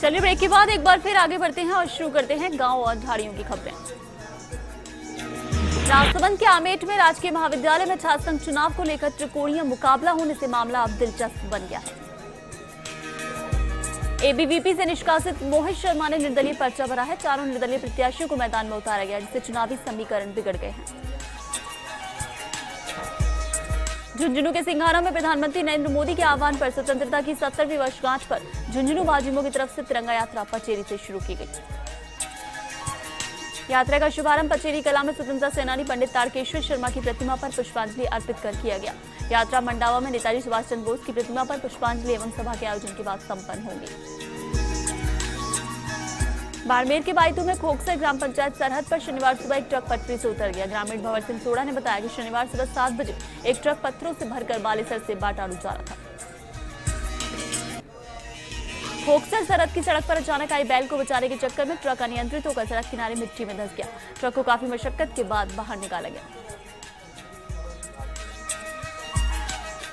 चलिए ब्रेक के बाद एक बार फिर आगे बढ़ते हैं और शुरू करते हैं गांव और ढाड़ियों की खबरें। राजसमंद के आमेट में राजकीय महाविद्यालय में छात्र संघ चुनाव को लेकर त्रिकोणीय मुकाबला होने से मामला अब दिलचस्प बन गया है। एबीवीपी से निष्कासित मोहित शर्मा ने निर्दलीय पर्चा भरा है। चारों निर्दलीय प्रत्याशियों को मैदान में उतारा गया, जिससे चुनावी समीकरण बिगड़ गए हैं। झुंझुनू के सिंघाना में प्रधानमंत्री नरेंद्र मोदी के आह्वान पर स्वतंत्रता की 70वीं वर्षगांठ पर झुंझुनू भाजयुमो की तरफ से तिरंगा यात्रा पचेरी से शुरू की गई। यात्रा का शुभारंभ पचेरी कला में स्वतंत्रता सेनानी पंडित तारकेश्वर शर्मा की प्रतिमा पर पुष्पांजलि अर्पित कर किया गया। यात्रा मंडावा में नेताजी सुभाष चंद्र बोस की प्रतिमा पर पुष्पांजलि एवं सभा के आयोजन के बाद संपन्न होगी। बाड़मेर के बायतू में खोखसर ग्राम पंचायत सरहद पर शनिवार सुबह एक ट्रक पटरी से उतर गया। ग्रामीण भंवर सिंह सोड़ा ने बताया कि शनिवार सुबह 7 बजे एक ट्रक पत्थरों से भरकर बालेसर से बाटारू जा रहा था। खोखसर सरहद की सड़क पर अचानक आई बैल को बचाने के चक्कर में ट्रक अनियंत्रित होकर सड़क किनारे मिट्टी में धंस गया। ट्रक को काफी मशक्कत के बाद बाहर निकाला गया।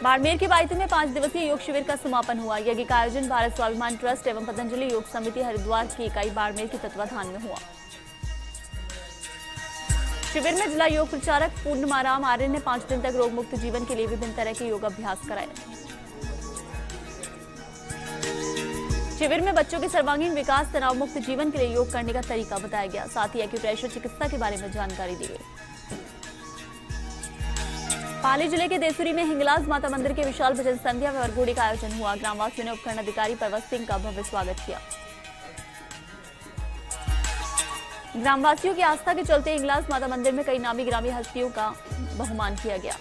बाड़मेर के बायतू में 5 दिवसीय योग शिविर का समापन हुआ। यज्ञ का आयोजन भारत स्वाभिमान ट्रस्ट एवं पतंजलि योग समिति हरिद्वार की इकाई बाड़मेर के तत्वाधान में हुआ। शिविर में जिला योग प्रचारक पूर्णमाराम आर्य ने 5 दिन तक रोग मुक्त जीवन के लिए विभिन्न तरह के योग अभ्यास कराए। शिविर में बच्चों के सर्वांगीण विकास, तनाव मुक्त जीवन के लिए योग करने का तरीका बताया गया। साथ ही एक्यूप्रेशर चिकित्सा के बारे में जानकारी दी गई। पाली जिले के देसुरी में हिंगलाज माता मंदिर के विशाल भजन संध्या व वरघोड़ी का आयोजन हुआ। ग्रामवासियों ने उपखंड अधिकारी पर्वत सिंह का भव्य स्वागत किया। ग्रामवासियों की आस्था के चलते हिंगलाज माता मंदिर में कई नामी ग्रामी हस्तियों का बहुमान किया गया।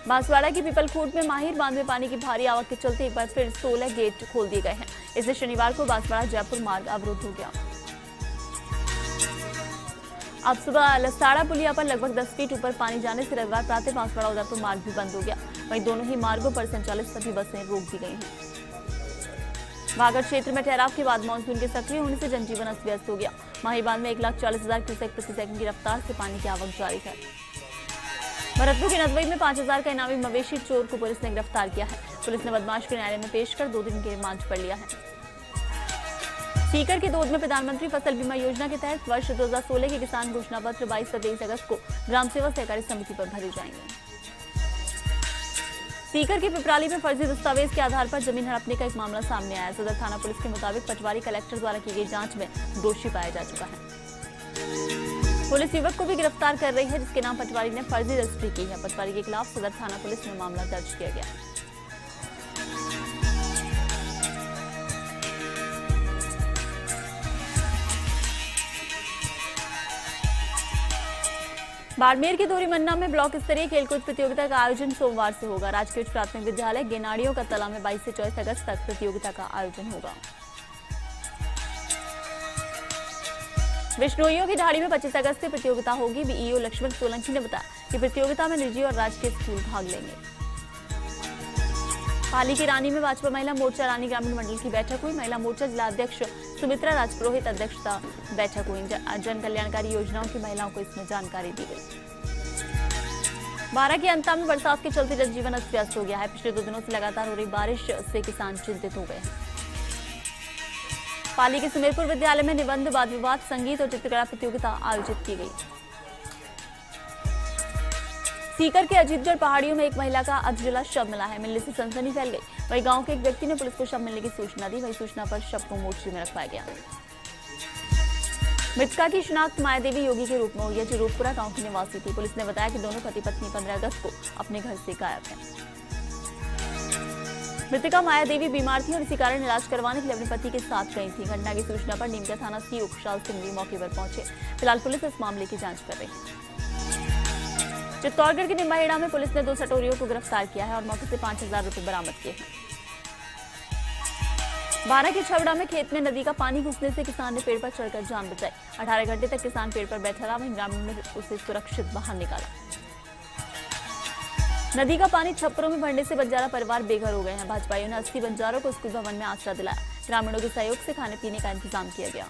बांसवाड़ा की पीपलखूट में माहिर बांध में पानी की भारी आवक के चलते एक बार फिर 16 गेट खोल दिए गए हैं। इससे शनिवार को बांसवाड़ा जयपुर मार्ग अवरुद्ध हो गया। अब सुबह लसाड़ा पुलिया पर लगभग 10 फीट ऊपर पानी जाने से रविवार प्रातः बांसवाड़ा उदयपुर मार्ग भी बंद हो गया। वहीं दोनों ही मार्गों पर संचालित सभी बसें रोक दी गई हैं। वागड़ क्षेत्र में ठहराव के बाद मानसून के सक्रिय होने से जनजीवन अस्त व्यस्त हो गया। माही बांध में 1,40,000 क्यूसेक प्रति सेकंड की रफ्तार से पानी की आवक जारी है। भरतपुर के नदवई में 5,000 का इनामी मवेशी चोर को पुलिस ने गिरफ्तार किया है। पुलिस ने बदमाश को न्यायालय में पेश कर 2 दिन के रिमांड पर लिया है। सीकर के दोद में प्रधानमंत्री फसल बीमा योजना के तहत वर्ष 2016 के किसान घोषणा पत्र 22 से 23 अगस्त को ग्राम सेवा सहकारी समिति पर भरे जाएंगे। सीकर के पिपराली में फर्जी दस्तावेज के आधार पर जमीन हड़पने का एक मामला सामने आया। सदर थाना पुलिस के मुताबिक पटवारी कलेक्टर द्वारा की गई जांच में दोषी पाया जा चुका है। पुलिस युवक को भी गिरफ्तार कर रही है, जिसके नाम पटवारी ने फर्जी रजिस्ट्री की है। पटवारी के खिलाफ सदर थाना पुलिस में मामला दर्ज किया गया। बाड़मेर के धोरीमन्ना में ब्लॉक स्तरीय खेलकूद प्रतियोगिता का आयोजन सोमवार से होगा। राजकीय उच्च प्राथमिक विद्यालय गेनाड़ियों का तला में 22 से 24 अगस्त तक प्रतियोगिता का आयोजन होगा। बिश्नोइयों की ढाड़ी में 25 अगस्त से प्रतियोगिता होगी। बीईओ लक्ष्मण सोलंकी ने बताया कि प्रतियोगिता में निजी और राजकीय स्कूल भाग लेंगे। पाली की रानी में भाजपा महिला मोर्चा रानी ग्रामीण मंडल की बैठक हुई। महिला मोर्चा जिला अध्यक्ष सुमित्रा राजपुरोहित अध्यक्षता बैठक हुई। जन कल्याणकारी योजनाओं की महिलाओं को इसमें जानकारी दी गई। 12 के अंता में बरसात के चलते जनजीवन अस्त व्यस्त हो गया है। पिछले 2 दिनों से लगातार हो रही बारिश से किसान चिंतित हो गए हैं। पाली के सुमेरपुर विद्यालय में निबंध, वाद विवाद, संगीत और चित्रकला प्रतियोगिता आयोजित की गई। सीकर के अजीतगढ़ पहाड़ियों में एक महिला का अधजला शव मिला है। मिलने से सनसनी फैल गई। वहीं गांव के एक व्यक्ति ने पुलिस को शव मिलने की सूचना दी। वहीं सूचना पर शव को मोर्चे में रखवाया गया। मृतका की शिनाख्त माया देवी योगी के रूप में हुई है, जो रूपपुरा गांव की निवासी थी। पुलिस ने बताया कि दोनों पति पत्नी 15 अगस्त को अपने घर से गायब हैं। मृतका माया देवी बीमार थी और इसी कारण इलाज करवाने के लिए अपने पति के साथ गई थी। घटना की सूचना पर नीमका थाना सीओ खुशहाल सिंह भी मौके पर पहुंचे। फिलहाल पुलिस इस मामले की जांच कर रही है। चित्तौड़गढ़ के निम्बाहेड़ा में पुलिस ने 2 सटोरियों को गिरफ्तार किया है और मौके से 5,000 रुपए बरामद किए हैं। 12 के छबड़ा में खेत में नदी का पानी घुसने से किसान ने पेड़ पर चढ़कर जान बचाई। 18 घंटे तक किसान पेड़ पर बैठा रहा। वहीं ग्रामीणों ने उसे सुरक्षित बाहर निकाला। नदी का पानी छप्परों में भरने से बंजारा परिवार बेघर हो गए हैं। भाजपाइयों ने 80 बंजारों को स्कूल भवन में आसरा दिलाया। ग्रामीणों के सहयोग से खाने पीने का इंतजाम किया गया।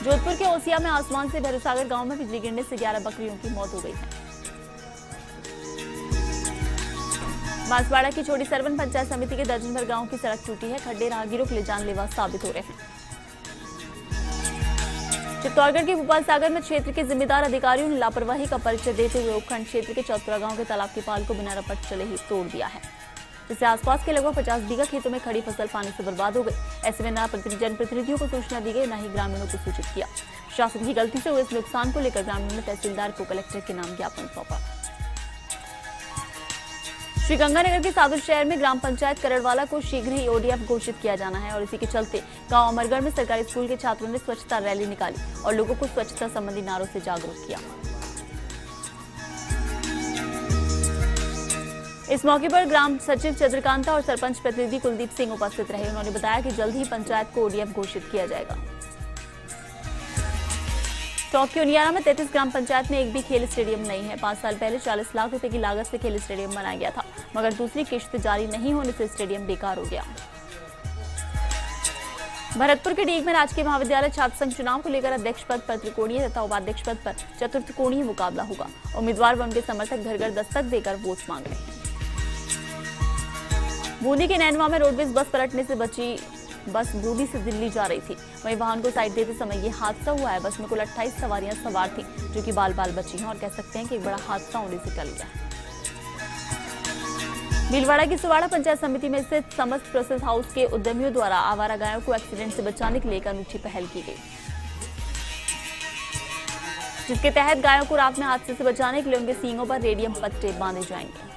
जोधपुर के ओसिया में आसमान से भैरूसागर गांव में बिजली गिरने से 11 बकरियों की मौत हो गई है। बांसवाड़ा की छोटी सरवन पंचायत समिति के दर्जन भर गांव की सड़क टूटी है। खड्डे राहगीरों के लिए जानलेवा साबित हो रहे हैं। चित्तौड़गढ़ के भोपाल सागर में क्षेत्र के जिम्मेदार अधिकारियों ने लापरवाही का परिचय देते हुए उपखंड क्षेत्र के चौथपुरा गांव के तालाब की पाल को बिना रपट चले ही तोड़ दिया है, जिससे आसपास के लगभग 50 बीघा खेतों में खड़ी फसल पानी से बर्बाद हो गई। ऐसे में न जनप्रतिनिधियों को सूचना दी गई, न ही ग्रामीणों को सूचित किया। शासन की गलती से हुए इस नुकसान को लेकर ग्रामीणों ने तहसीलदार को कलेक्टर के नाम ज्ञापन सौंपा। श्रीगंगानगर के सादुल शहर में ग्राम पंचायत करड़वाला को शीघ्र ही ओडीएफ घोषित किया जाना है और इसी के चलते गांव अमरगढ़ में सरकारी स्कूल के छात्रों ने स्वच्छता रैली निकाली और लोगों को स्वच्छता संबंधी नारों से जागरूक किया। इस मौके पर ग्राम सचिव चंद्रकांता और सरपंच प्रतिनिधि कुलदीप सिंह उपस्थित रहे। उन्होंने बताया कि जल्द ही पंचायत को ओडीएफ घोषित किया जाएगा। टॉप के उनियारा में 33 ग्राम पंचायत में एक भी खेल स्टेडियम नहीं है। 5 साल पहले 40 लाख रुपए की लागत से खेल स्टेडियम बनाया गया था, मगर दूसरी किश्त जारी नहीं होने से स्टेडियम बेकार हो गया। भरतपुर के डीग में राजकीय महाविद्यालय छात्र संघ चुनाव को लेकर अध्यक्ष पद पर त्रिकोणीय तथा उपाध्यक्ष पद पर चतुर्थकोणीय मुकाबला होगा। उम्मीदवार व उनके समर्थक घर घर दस्तक देकर वोट मांग रहे हैं। बूंदी के नैनवा में रोडवेज बस पलटने से बची बस बूंदी से दिल्ली जा रही थी, वहीं वाहन को साइड देते समय ये हादसा हुआ है। बस में कुल 28 सवारियां सवार थीं, जो कि बाल बाल बची हैं और कह सकते हैं कि एक बड़ा हादसा होने से टल गया है। भीलवाड़ा की सुवाड़ा पंचायत समिति में स्थित समस्त प्रोसेस हाउस के उद्यमियों द्वारा आवारा गायों को एक्सीडेंट से बचाने के लिए एक अनूठी पहल की गई, जिसके तहत गायों को रात में हादसे से बचाने के लिए उनके सींगों पर रेडियम पट्टे बांधे जाएंगे।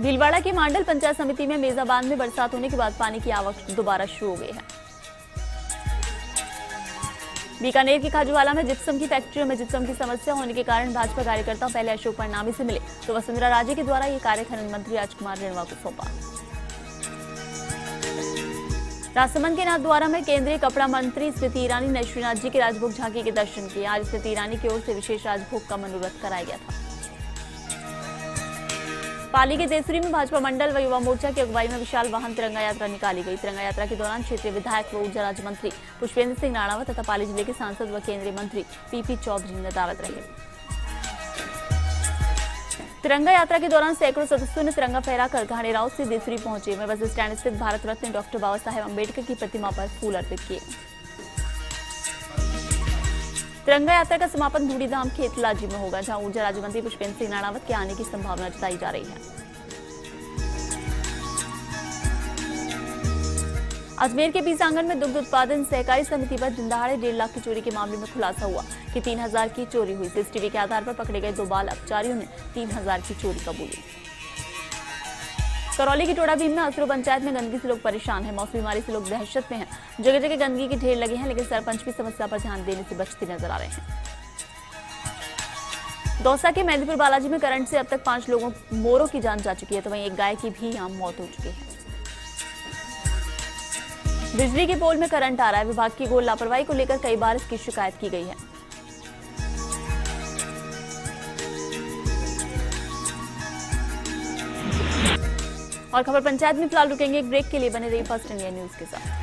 भीलवाड़ा की मांडल पंचायत समिति में मेजाबाद में बरसात होने के बाद पानी की आवक दोबारा शुरू हो गई है। बीकानेर की खाजूवाला में जिप्सम की फैक्ट्रियों में जिप्सम की समस्या होने के कारण भाजपा कार्यकर्ता पहले अशोक परनामी से मिले, तो वसुंधरा राजे के द्वारा ये कार्य खनन मंत्री राजकुमार रेणवा को सौंपा। राजसमंद के नाथद्वारा में केंद्रीय कपड़ा मंत्री स्मृति ईरानी ने श्रीनाथ जी के राजभोग झांकी के दर्शन किए। आज स्मृति ईरानी की ओर से विशेष राजभोग का मनोरथ कराया गया था। पाली के देसुरी में भाजपा मंडल व युवा मोर्चा की अगुवाई में विशाल वाहन तिरंगा यात्रा निकाली गई। तिरंगा यात्रा के दौरान क्षेत्रीय विधायक व ऊर्जा राज्य मंत्री पुष्पेंद्र सिंह राणावत तथा पाली जिले के सांसद व केंद्रीय मंत्री पीपी चौधरी ने दावत रहे। तिरंगा यात्रा के दौरान सैकड़ों सदस्यों ने तिरंगा फहराकर घाणेराव से देसुरी पहुंचे। में बस स्टैंड स्थित भारत रत्न डॉक्टर बाबा साहेब अम्बेडकर की प्रतिमा पर फूल अर्पित किए। तिरंगा यात्रा का समापन धूड़ीधाम खेतलाजी में होगा, जहां ऊर्जा राज्य मंत्री पुष्पेंद्र सिंह राणावत के आने की संभावना जताई जा रही है। अजमेर के पीसांगन में दुग्ध उत्पादन सहकारी समिति पर दिनदहाड़े 1.5 लाख की चोरी के मामले में खुलासा हुआ कि 3000 की चोरी हुई। सीसीटीवी के आधार पर पकड़े गए 2 बाल अपचारियों ने 3000 की चोरी कबूली। करौली की टोड़ा भीम में असरो पंचायत में गंदगी से लोग परेशान हैं। मौसमी बीमारी से लोग दहशत में हैं। जगह जगह गंदगी के ढेर लगे हैं, लेकिन सरपंच भी समस्या पर ध्यान देने से बचते नजर आ रहे हैं। दौसा के मेहंदीपुर बालाजी में करंट से अब तक 5 लोगों मोरों की जान जा चुकी है, तो वहीं एक गाय की भी यहां मौत हो चुकी है। बिजली के पोल में करंट आ रहा है। विभाग की घोर लापरवाही को लेकर कई बार इसकी शिकायत की गई है। और खबर पंचायत में फिलहाल रुकेंगे एक ब्रेक के लिए। बने रहिए फर्स्ट इंडिया न्यूज के साथ।